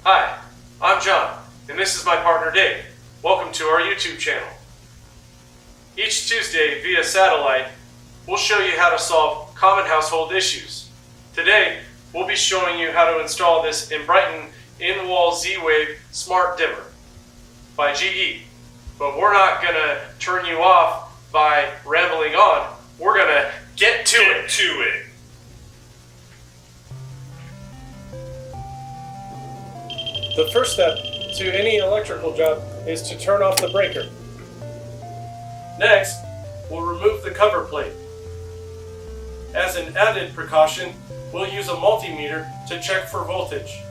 Hi, I'm John, and this is my partner Dave. Welcome to our YouTube channel. Each Tuesday via satellite, we'll show you how to solve common household issues. Today, we'll be showing you how to install this Enbrighten in-wall Z-Wave smart dimmer by GE. But we're not going to turn you off by rambling on. We're going to get to it. The first step to any electrical job is to turn off the breaker. Next, we'll remove the cover plate. As an added precaution, we'll use a multimeter to check for voltage.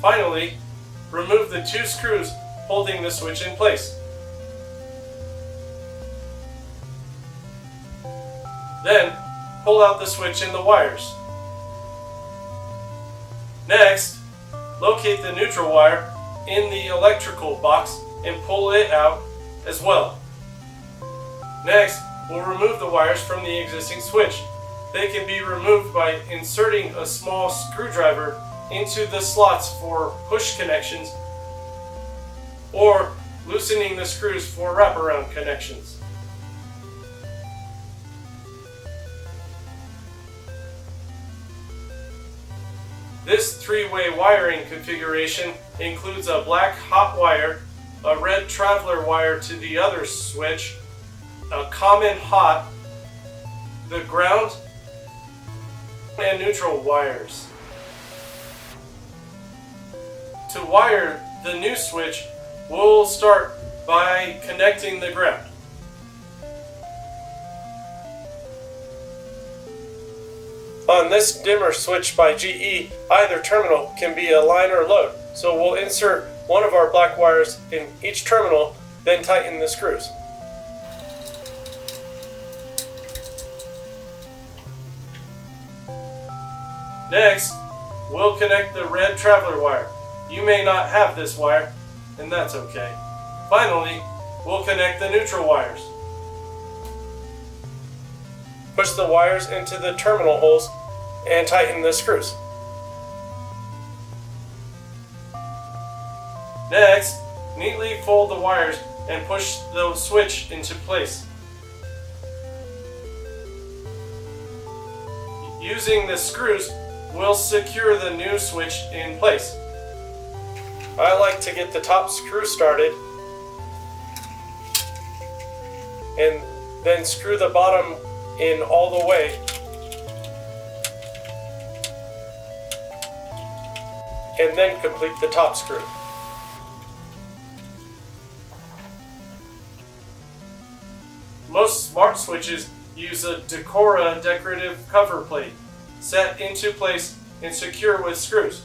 Finally, remove the 2 screws holding the switch in place. Then, pull out the switch and the wires. Next, locate the neutral wire in the electrical box and pull it out as well. Next, we'll remove the wires from the existing switch. They can be removed by inserting a small screwdriver into the slots for push connections or loosening the screws for wraparound connections. This 3-way wiring configuration includes a black hot wire, a red traveler wire to the other switch, a common hot, the ground, and neutral wires. To wire the new switch, we'll start by connecting the ground. On this dimmer switch by GE, either terminal can be a line or load, so we'll insert one of our black wires in each terminal, then tighten the screws. Next, we'll connect the red traveler wire. You may not have this wire, and that's okay. Finally, we'll connect the neutral wires. Push the wires into the terminal holes and tighten the screws. Next, neatly fold the wires and push the switch into place. Using the screws, we'll secure the new switch in place. I like to get the top screw started and then screw the bottom in all the way. And then complete the top screw. Most smart switches use a Decora decorative cover plate set into place and secure with screws.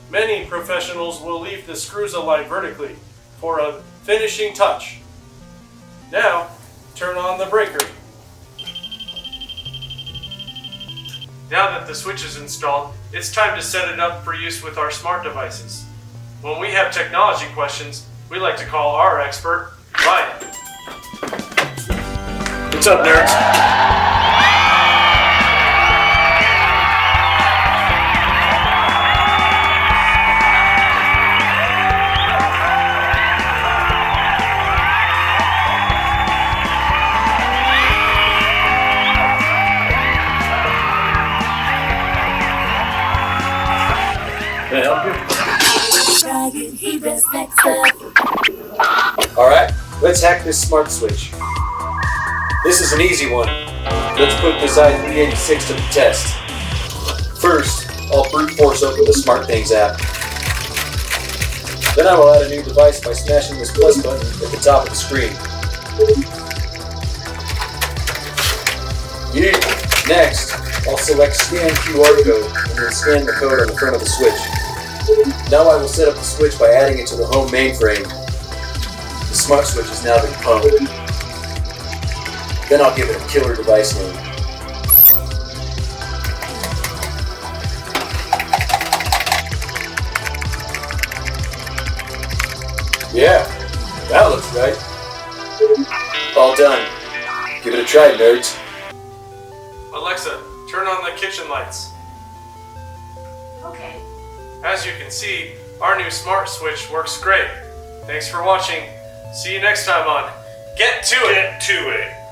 Many professionals will leave the screws aligned vertically for a finishing touch. Now, turn on the breaker. Now that the switch is installed, it's time to set it up for use with our smart devices. When we have technology questions, we like to call our expert, Ryan. What's up, nerds? Can I help you? Alright, let's hack this smart switch. This is an easy one. Let's put this E15 to the test. First, I'll brute force open the SmartThings app. Then I will add a new device by smashing this plus button at the top of the screen. Next, I'll select Scan QR code and then scan the code on the front of the switch. Now I will set up the switch by adding it to the home mainframe. The smart switch has now been pumped. Then I'll give it a killer device name. Yeah, that looks right. All done. Give it a try, nerds. Alexa, turn on the kitchen lights. Okay. As you can see, our new smart switch works great. Thanks for watching. See you next time on Get To It! Get to it.